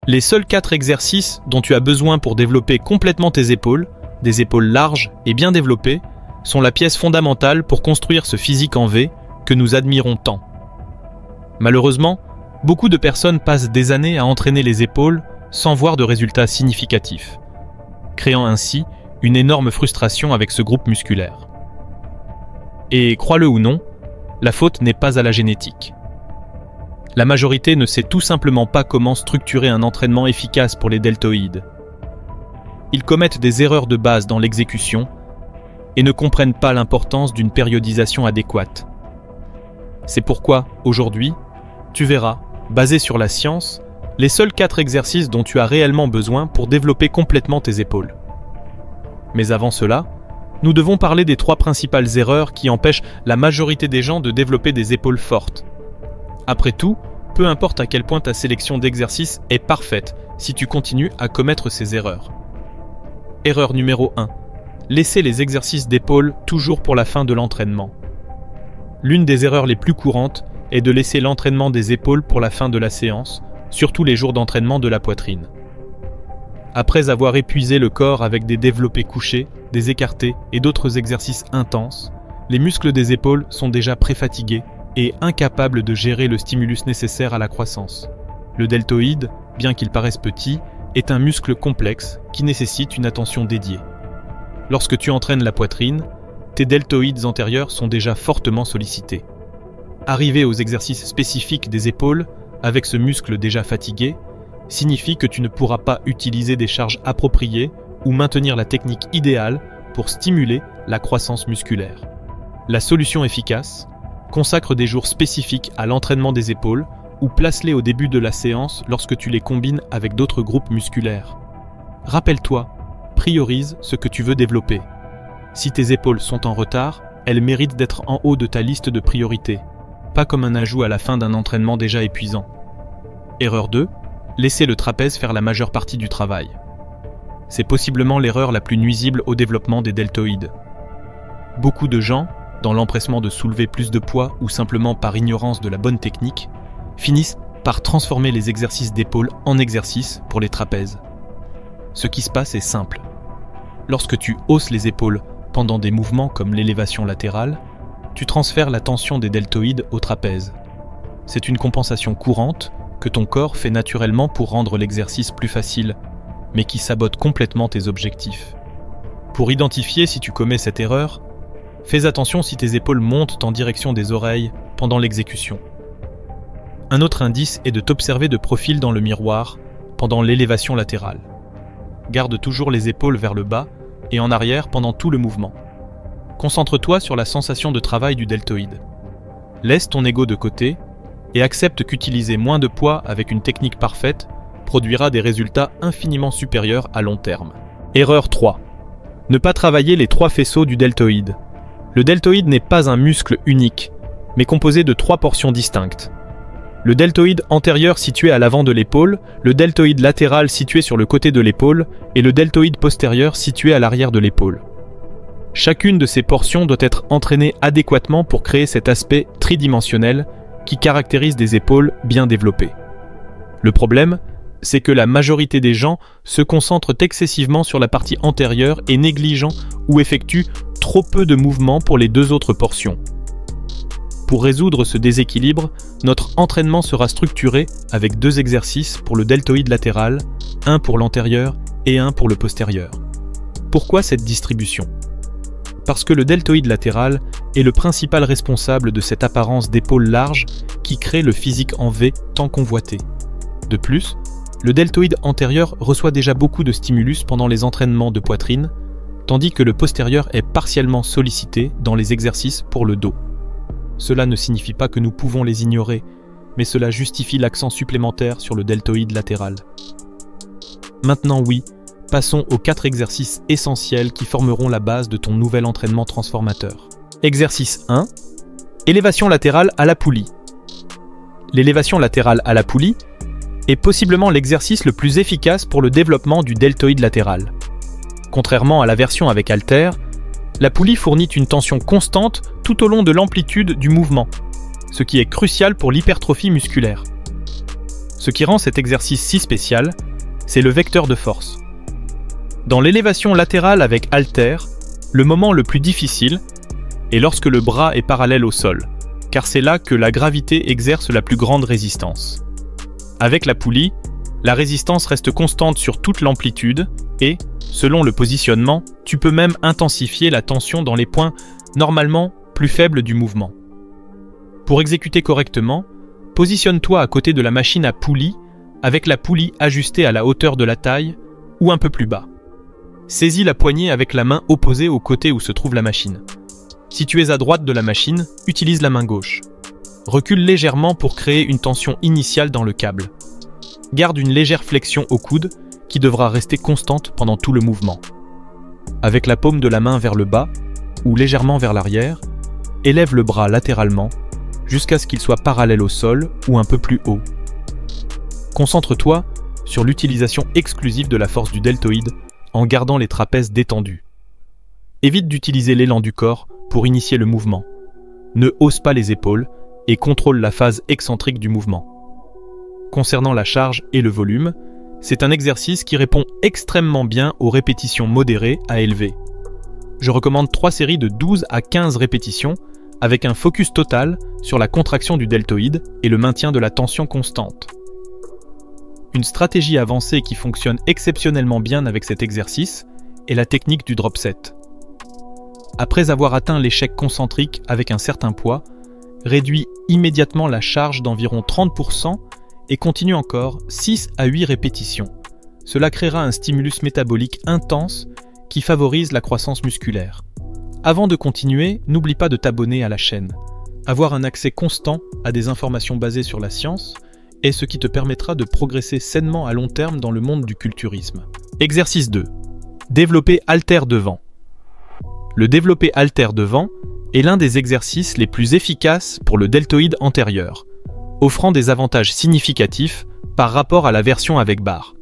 Les seuls 4 exercices dont tu as besoin pour développer complètement tes épaules, des épaules larges et bien développées, sont la pièce fondamentale pour construire ce physique en V que nous admirons tant. Malheureusement, beaucoup de personnes passent des années à entraîner les épaules sans voir de résultats significatifs, créant ainsi une énorme frustration avec ce groupe musculaire. Et crois-le ou non, la faute n'est pas à la génétique. La majorité ne sait tout simplement pas comment structurer un entraînement efficace pour les deltoïdes. Ils commettent des erreurs de base dans l'exécution et ne comprennent pas l'importance d'une périodisation adéquate. C'est pourquoi, aujourd'hui, tu verras, basé sur la science, les seuls 4 exercices dont tu as réellement besoin pour développer complètement tes épaules. Mais avant cela, nous devons parler des 3 principales erreurs qui empêchent la majorité des gens de développer des épaules fortes. Après tout, peu importe à quel point ta sélection d'exercices est parfaite si tu continues à commettre ces erreurs. Erreur numéro 1. Laisser les exercices d'épaule toujours pour la fin de l'entraînement. L'une des erreurs les plus courantes est de laisser l'entraînement des épaules pour la fin de la séance, surtout les jours d'entraînement de la poitrine. Après avoir épuisé le corps avec des développés couchés, des écartés et d'autres exercices intenses, les muscles des épaules sont déjà préfatigués et incapables de gérer le stimulus nécessaire à la croissance. Le deltoïde, bien qu'il paraisse petit, est un muscle complexe qui nécessite une attention dédiée. Lorsque tu entraînes la poitrine, tes deltoïdes antérieurs sont déjà fortement sollicités. Arriver aux exercices spécifiques des épaules, avec ce muscle déjà fatigué, signifie que tu ne pourras pas utiliser des charges appropriées ou maintenir la technique idéale pour stimuler la croissance musculaire. La solution efficace, consacre des jours spécifiques à l'entraînement des épaules ou place-les au début de la séance lorsque tu les combines avec d'autres groupes musculaires. Rappelle-toi, priorise ce que tu veux développer. Si tes épaules sont en retard, elles méritent d'être en haut de ta liste de priorités, pas comme un ajout à la fin d'un entraînement déjà épuisant. Erreur 2. Laisser le trapèze faire la majeure partie du travail. C'est possiblement l'erreur la plus nuisible au développement des deltoïdes. Beaucoup de gens, dans l'empressement de soulever plus de poids ou simplement par ignorance de la bonne technique, finissent par transformer les exercices d'épaule en exercices pour les trapèzes. Ce qui se passe est simple. Lorsque tu hausses les épaules pendant des mouvements comme l'élévation latérale, tu transfères la tension des deltoïdes au trapèze. C'est une compensation courante que ton corps fait naturellement pour rendre l'exercice plus facile, mais qui sabote complètement tes objectifs. Pour identifier si tu commets cette erreur, fais attention si tes épaules montent en direction des oreilles pendant l'exécution. Un autre indice est de t'observer de profil dans le miroir pendant l'élévation latérale. Garde toujours les épaules vers le bas et en arrière pendant tout le mouvement. Concentre-toi sur la sensation de travail du deltoïde. Laisse ton ego de côté et accepte qu'utiliser moins de poids avec une technique parfaite produira des résultats infiniment supérieurs à long terme. Erreur 3. Ne pas travailler les 3 faisceaux du deltoïde. Le deltoïde n'est pas un muscle unique, mais composé de 3 portions distinctes. Le deltoïde antérieur situé à l'avant de l'épaule, le deltoïde latéral situé sur le côté de l'épaule et le deltoïde postérieur situé à l'arrière de l'épaule. Chacune de ces portions doit être entraînée adéquatement pour créer cet aspect tridimensionnel qui caractérise des épaules bien développées. Le problème, c'est que la majorité des gens se concentrent excessivement sur la partie antérieure et négligent ou effectuent trop peu de mouvements pour les 2 autres portions. Pour résoudre ce déséquilibre, notre entraînement sera structuré avec 2 exercices pour le deltoïde latéral, un pour l'antérieur et un pour le postérieur. Pourquoi cette distribution ? Parce que le deltoïde latéral est le principal responsable de cette apparence d'épaule large qui crée le physique en V tant convoité. De plus, le deltoïde antérieur reçoit déjà beaucoup de stimulus pendant les entraînements de poitrine, tandis que le postérieur est partiellement sollicité dans les exercices pour le dos. Cela ne signifie pas que nous pouvons les ignorer, mais cela justifie l'accent supplémentaire sur le deltoïde latéral. Maintenant oui, passons aux 4 exercices essentiels qui formeront la base de ton nouvel entraînement transformateur. Exercice 1. Élévation latérale à la poulie. L'élévation latérale à la poulie est possiblement l'exercice le plus efficace pour le développement du deltoïde latéral. Contrairement à la version avec haltère, la poulie fournit une tension constante tout au long de l'amplitude du mouvement, ce qui est crucial pour l'hypertrophie musculaire. Ce qui rend cet exercice si spécial, c'est le vecteur de force. Dans l'élévation latérale avec haltère, le moment le plus difficile est lorsque le bras est parallèle au sol, car c'est là que la gravité exerce la plus grande résistance. Avec la poulie, la résistance reste constante sur toute l'amplitude et, selon le positionnement, tu peux même intensifier la tension dans les points normalement plus faibles du mouvement. Pour exécuter correctement, positionne-toi à côté de la machine à poulie avec la poulie ajustée à la hauteur de la taille ou un peu plus bas. Saisis la poignée avec la main opposée au côté où se trouve la machine. Si tu es à droite de la machine, utilise la main gauche. Recule légèrement pour créer une tension initiale dans le câble. Garde une légère flexion au coude qui devra rester constante pendant tout le mouvement. Avec la paume de la main vers le bas ou légèrement vers l'arrière, élève le bras latéralement jusqu'à ce qu'il soit parallèle au sol ou un peu plus haut. Concentre-toi sur l'utilisation exclusive de la force du deltoïde en gardant les trapèzes détendus. Évite d'utiliser l'élan du corps pour initier le mouvement. Ne hausse pas les épaules et contrôle la phase excentrique du mouvement. Concernant la charge et le volume, c'est un exercice qui répond extrêmement bien aux répétitions modérées à élevées. Je recommande 3 séries de 12 à 15 répétitions avec un focus total sur la contraction du deltoïde et le maintien de la tension constante. Une stratégie avancée qui fonctionne exceptionnellement bien avec cet exercice est la technique du drop set. Après avoir atteint l'échec concentrique avec un certain poids, réduis immédiatement la charge d'environ 30% et continue encore 6 à 8 répétitions. Cela créera un stimulus métabolique intense qui favorise la croissance musculaire. Avant de continuer, n'oublie pas de t'abonner à la chaîne. Avoir un accès constant à des informations basées sur la science est ce qui te permettra de progresser sainement à long terme dans le monde du culturisme. Exercice 2. Développer haltère devant. Le développé haltère devant est l'un des exercices les plus efficaces pour le deltoïde antérieur, offrant des avantages significatifs par rapport à la version avec barre.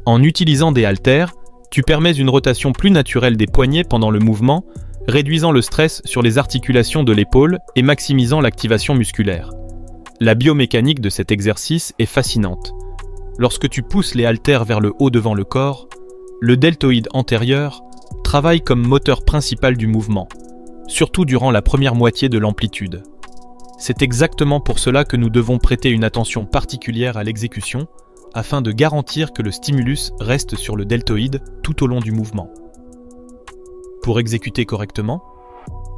En utilisant des haltères, tu permets une rotation plus naturelle des poignets pendant le mouvement, réduisant le stress sur les articulations de l'épaule et maximisant l'activation musculaire. La biomécanique de cet exercice est fascinante. Lorsque tu pousses les haltères vers le haut devant le corps, le deltoïde antérieur travaille comme moteur principal du mouvement, surtout durant la première moitié de l'amplitude. C'est exactement pour cela que nous devons prêter une attention particulière à l'exécution, afin de garantir que le stimulus reste sur le deltoïde tout au long du mouvement. Pour exécuter correctement,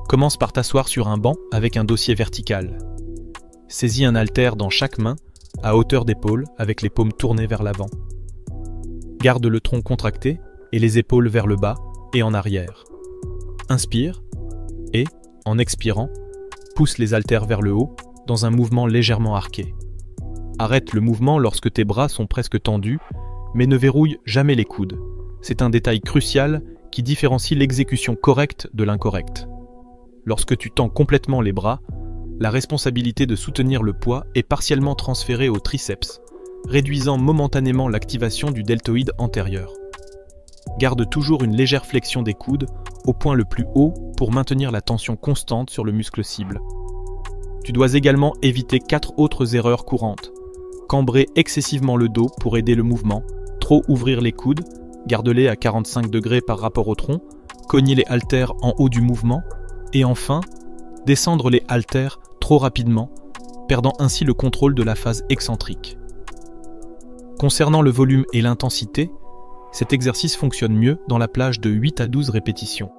commence par t'asseoir sur un banc avec un dossier vertical. Saisis un haltère dans chaque main, à hauteur d'épaule, avec les paumes tournées vers l'avant. Garde le tronc contracté et les épaules vers le bas et en arrière. Inspire et, en expirant, pousse les haltères vers le haut dans un mouvement légèrement arqué. Arrête le mouvement lorsque tes bras sont presque tendus, mais ne verrouille jamais les coudes. C'est un détail crucial qui différencie l'exécution correcte de l'incorrecte. Lorsque tu tends complètement les bras, la responsabilité de soutenir le poids est partiellement transférée au triceps, réduisant momentanément l'activation du deltoïde antérieur. Garde toujours une légère flexion des coudes au point le plus haut pour maintenir la tension constante sur le muscle cible. Tu dois également éviter 4 autres erreurs courantes. Cambrer excessivement le dos pour aider le mouvement, trop ouvrir les coudes, garde-les à 45 degrés par rapport au tronc, cogner les haltères en haut du mouvement, et enfin, descendre les haltères trop rapidement, perdant ainsi le contrôle de la phase excentrique. Concernant le volume et l'intensité, cet exercice fonctionne mieux dans la plage de 8 à 12 répétitions.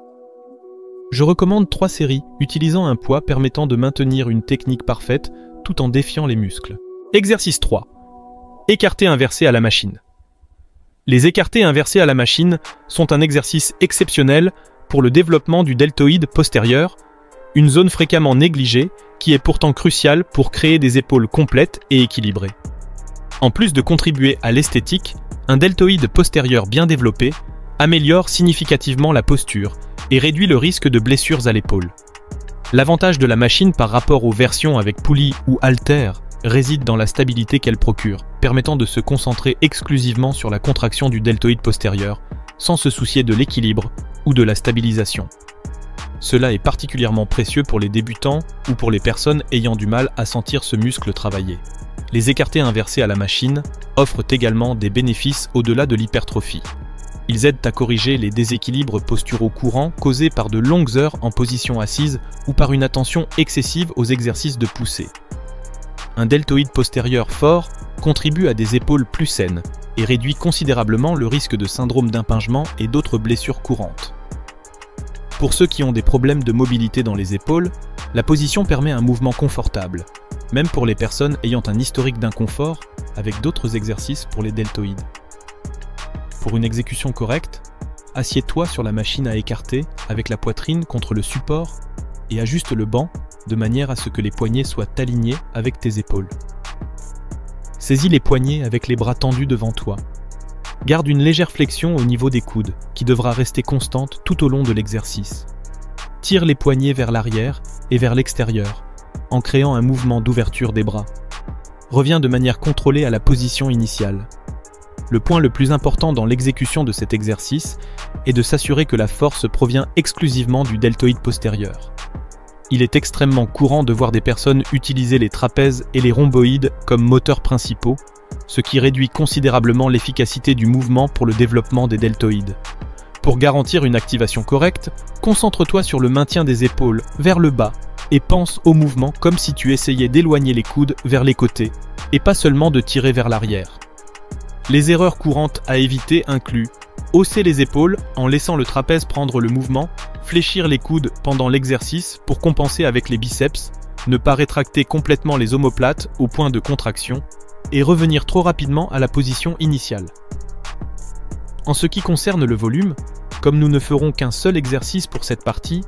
Je recommande 3 séries utilisant un poids permettant de maintenir une technique parfaite tout en défiant les muscles. Exercice 3. Écarté inversé à la machine. Les écartés inversés à la machine sont un exercice exceptionnel pour le développement du deltoïde postérieur, une zone fréquemment négligée qui est pourtant cruciale pour créer des épaules complètes et équilibrées. En plus de contribuer à l'esthétique, un deltoïde postérieur bien développé améliore significativement la posture et réduit le risque de blessures à l'épaule. L'avantage de la machine par rapport aux versions avec poulie ou haltère réside dans la stabilité qu'elle procure, permettant de se concentrer exclusivement sur la contraction du deltoïde postérieur, sans se soucier de l'équilibre ou de la stabilisation. Cela est particulièrement précieux pour les débutants ou pour les personnes ayant du mal à sentir ce muscle travailler. Les écartés inversés à la machine offrent également des bénéfices au-delà de l'hypertrophie. Ils aident à corriger les déséquilibres posturaux courants causés par de longues heures en position assise ou par une attention excessive aux exercices de poussée. Un deltoïde postérieur fort contribue à des épaules plus saines et réduit considérablement le risque de syndrome d'impingement et d'autres blessures courantes. Pour ceux qui ont des problèmes de mobilité dans les épaules, la position permet un mouvement confortable, même pour les personnes ayant un historique d'inconfort avec d'autres exercices pour les deltoïdes. Pour une exécution correcte, assieds-toi sur la machine à écarter avec la poitrine contre le support et ajuste le banc de manière à ce que les poignets soient alignés avec tes épaules. Saisis les poignets avec les bras tendus devant toi. Garde une légère flexion au niveau des coudes, qui devra rester constante tout au long de l'exercice. Tire les poignets vers l'arrière et vers l'extérieur, en créant un mouvement d'ouverture des bras. Reviens de manière contrôlée à la position initiale. Le point le plus important dans l'exécution de cet exercice est de s'assurer que la force provient exclusivement du deltoïde postérieur. Il est extrêmement courant de voir des personnes utiliser les trapèzes et les rhomboïdes comme moteurs principaux, ce qui réduit considérablement l'efficacité du mouvement pour le développement des deltoïdes. Pour garantir une activation correcte, concentre-toi sur le maintien des épaules vers le bas et pense au mouvement comme si tu essayais d'éloigner les coudes vers les côtés et pas seulement de tirer vers l'arrière. Les erreurs courantes à éviter incluent hausser les épaules en laissant le trapèze prendre le mouvement, fléchir les coudes pendant l'exercice pour compenser avec les biceps, ne pas rétracter complètement les omoplates au point de contraction et revenir trop rapidement à la position initiale. En ce qui concerne le volume, comme nous ne ferons qu'un seul exercice pour cette partie,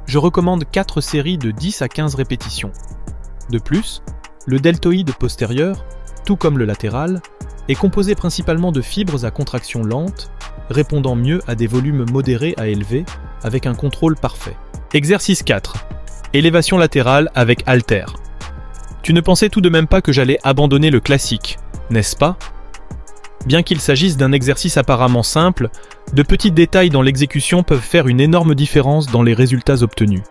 je recommande 4 séries de 10 à 15 répétitions. De plus, le deltoïde postérieur, tout comme le latéral, est composé principalement de fibres à contraction lente, répondant mieux à des volumes modérés à élevés, avec un contrôle parfait. Exercice 4. Élévation latérale avec haltère. Tu ne pensais tout de même pas que j'allais abandonner le classique, n'est-ce pas? Bien qu'il s'agisse d'un exercice apparemment simple, de petits détails dans l'exécution peuvent faire une énorme différence dans les résultats obtenus.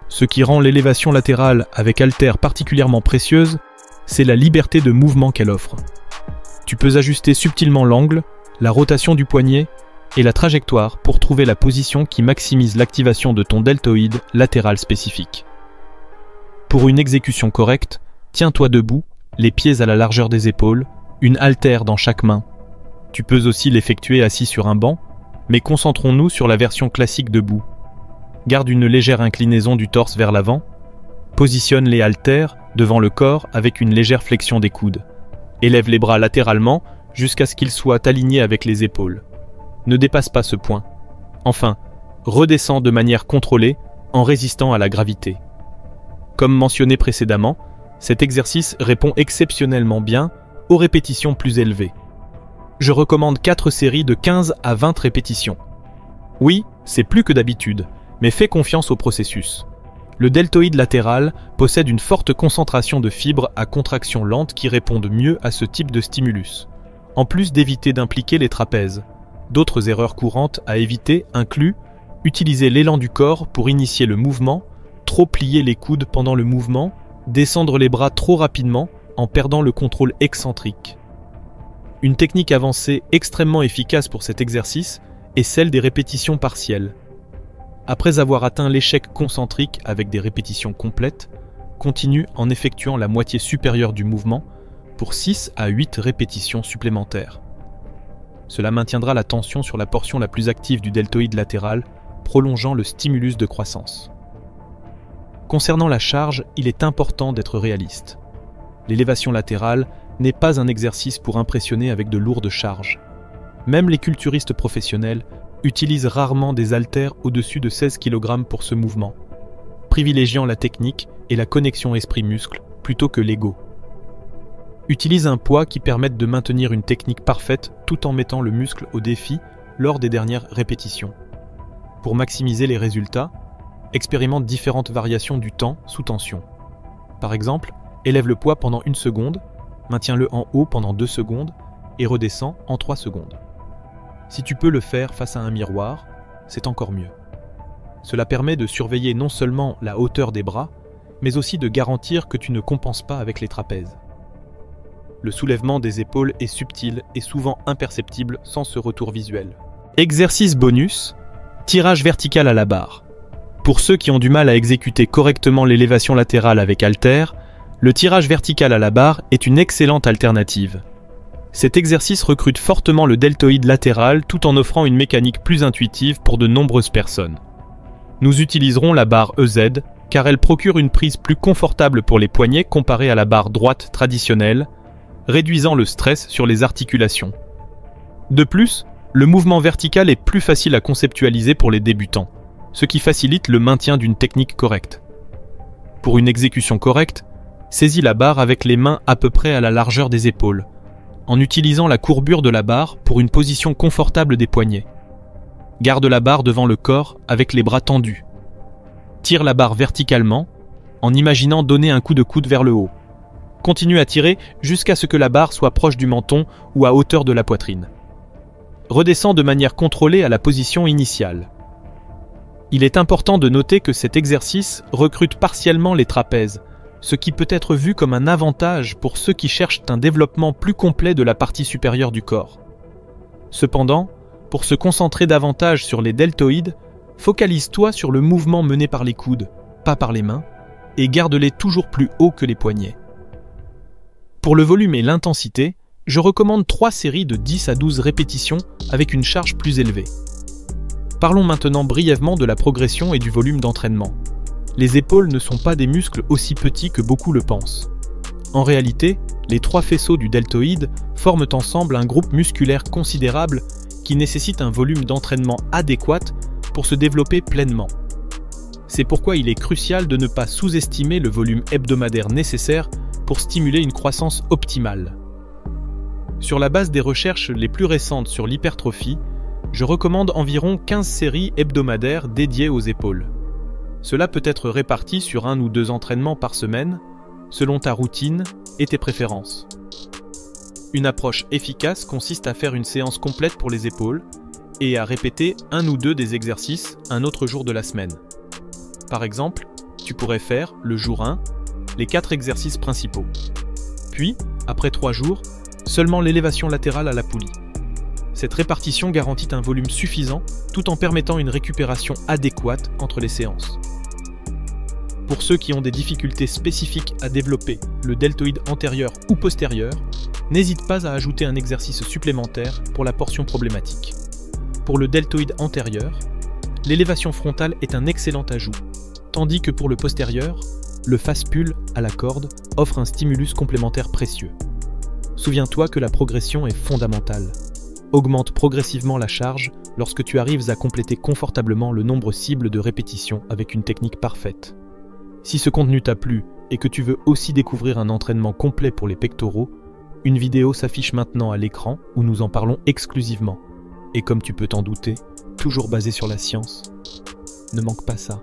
Ce qui rend l'élévation latérale avec haltère particulièrement précieuse, c'est la liberté de mouvement qu'elle offre. Tu peux ajuster subtilement l'angle, la rotation du poignet et la trajectoire pour trouver la position qui maximise l'activation de ton deltoïde latéral spécifique. Pour une exécution correcte, tiens-toi debout, les pieds à la largeur des épaules, une haltère dans chaque main. Tu peux aussi l'effectuer assis sur un banc, mais concentrons-nous sur la version classique debout. Garde une légère inclinaison du torse vers l'avant. Positionne les haltères devant le corps avec une légère flexion des coudes. Élève les bras latéralement jusqu'à ce qu'ils soient alignés avec les épaules. Ne dépasse pas ce point. Enfin, redescends de manière contrôlée en résistant à la gravité. Comme mentionné précédemment, cet exercice répond exceptionnellement bien aux répétitions plus élevées. Je recommande 4 séries de 15 à 20 répétitions. Oui, c'est plus que d'habitude, mais fais confiance au processus. Le deltoïde latéral possède une forte concentration de fibres à contraction lente qui répondent mieux à ce type de stimulus, en plus d'éviter d'impliquer les trapèzes. D'autres erreurs courantes à éviter incluent utiliser l'élan du corps pour initier le mouvement, trop plier les coudes pendant le mouvement, descendre les bras trop rapidement en perdant le contrôle excentrique. Une technique avancée extrêmement efficace pour cet exercice est celle des répétitions partielles. Après avoir atteint l'échec concentrique avec des répétitions complètes, continue en effectuant la moitié supérieure du mouvement pour 6 à 8 répétitions supplémentaires. Cela maintiendra la tension sur la portion la plus active du deltoïde latéral, prolongeant le stimulus de croissance. Concernant la charge, il est important d'être réaliste. L'élévation latérale n'est pas un exercice pour impressionner avec de lourdes charges. Même les culturistes professionnels utilisent rarement des haltères au-dessus de 16 kg pour ce mouvement, privilégiant la technique et la connexion esprit-muscle plutôt que l'ego. Utilise un poids qui permette de maintenir une technique parfaite tout en mettant le muscle au défi lors des dernières répétitions. Pour maximiser les résultats, expérimente différentes variations du temps sous tension. Par exemple, élève le poids pendant 1 seconde, maintiens-le en haut pendant 2 secondes et redescends en 3 secondes. Si tu peux le faire face à un miroir, c'est encore mieux. Cela permet de surveiller non seulement la hauteur des bras, mais aussi de garantir que tu ne compenses pas avec les trapèzes. Le soulèvement des épaules est subtil et souvent imperceptible sans ce retour visuel. Exercice bonus, tirage vertical à la barre. Pour ceux qui ont du mal à exécuter correctement l'élévation latérale avec haltère, le tirage vertical à la barre est une excellente alternative. Cet exercice recrute fortement le deltoïde latéral tout en offrant une mécanique plus intuitive pour de nombreuses personnes. Nous utiliserons la barre EZ car elle procure une prise plus confortable pour les poignets comparée à la barre droite traditionnelle, réduisant le stress sur les articulations. De plus, le mouvement vertical est plus facile à conceptualiser pour les débutants, ce qui facilite le maintien d'une technique correcte. Pour une exécution correcte, saisis la barre avec les mains à peu près à la largeur des épaules, en utilisant la courbure de la barre pour une position confortable des poignets. Garde la barre devant le corps avec les bras tendus. Tire la barre verticalement, en imaginant donner un coup de coude vers le haut. Continue à tirer jusqu'à ce que la barre soit proche du menton ou à hauteur de la poitrine. Redescends de manière contrôlée à la position initiale. Il est important de noter que cet exercice recrute partiellement les trapèzes, ce qui peut être vu comme un avantage pour ceux qui cherchent un développement plus complet de la partie supérieure du corps. Cependant, pour se concentrer davantage sur les deltoïdes, focalise-toi sur le mouvement mené par les coudes, pas par les mains, et garde-les toujours plus haut que les poignets. Pour le volume et l'intensité, je recommande 3 séries de 10 à 12 répétitions avec une charge plus élevée. Parlons maintenant brièvement de la progression et du volume d'entraînement. Les épaules ne sont pas des muscles aussi petits que beaucoup le pensent. En réalité, les 3 faisceaux du deltoïde forment ensemble un groupe musculaire considérable qui nécessite un volume d'entraînement adéquat pour se développer pleinement. C'est pourquoi il est crucial de ne pas sous-estimer le volume hebdomadaire nécessaire pour stimuler une croissance optimale. Sur la base des recherches les plus récentes sur l'hypertrophie, je recommande environ 15 séries hebdomadaires dédiées aux épaules. Cela peut être réparti sur 1 ou 2 entraînements par semaine, selon ta routine et tes préférences. Une approche efficace consiste à faire une séance complète pour les épaules et à répéter 1 ou 2 des exercices un autre jour de la semaine. Par exemple, tu pourrais faire, le jour 1, les 4 exercices principaux. Puis, après 3 jours, seulement l'élévation latérale à la poulie. Cette répartition garantit un volume suffisant tout en permettant une récupération adéquate entre les séances. Pour ceux qui ont des difficultés spécifiques à développer le deltoïde antérieur ou postérieur, n'hésite pas à ajouter un exercice supplémentaire pour la portion problématique. Pour le deltoïde antérieur, l'élévation frontale est un excellent ajout, tandis que pour le postérieur, le fast-pull à la corde offre un stimulus complémentaire précieux. Souviens-toi que la progression est fondamentale. Augmente progressivement la charge lorsque tu arrives à compléter confortablement le nombre cible de répétitions avec une technique parfaite. Si ce contenu t'a plu et que tu veux aussi découvrir un entraînement complet pour les pectoraux, une vidéo s'affiche maintenant à l'écran où nous en parlons exclusivement. Et comme tu peux t'en douter, toujours basée sur la science. Ne manque pas ça.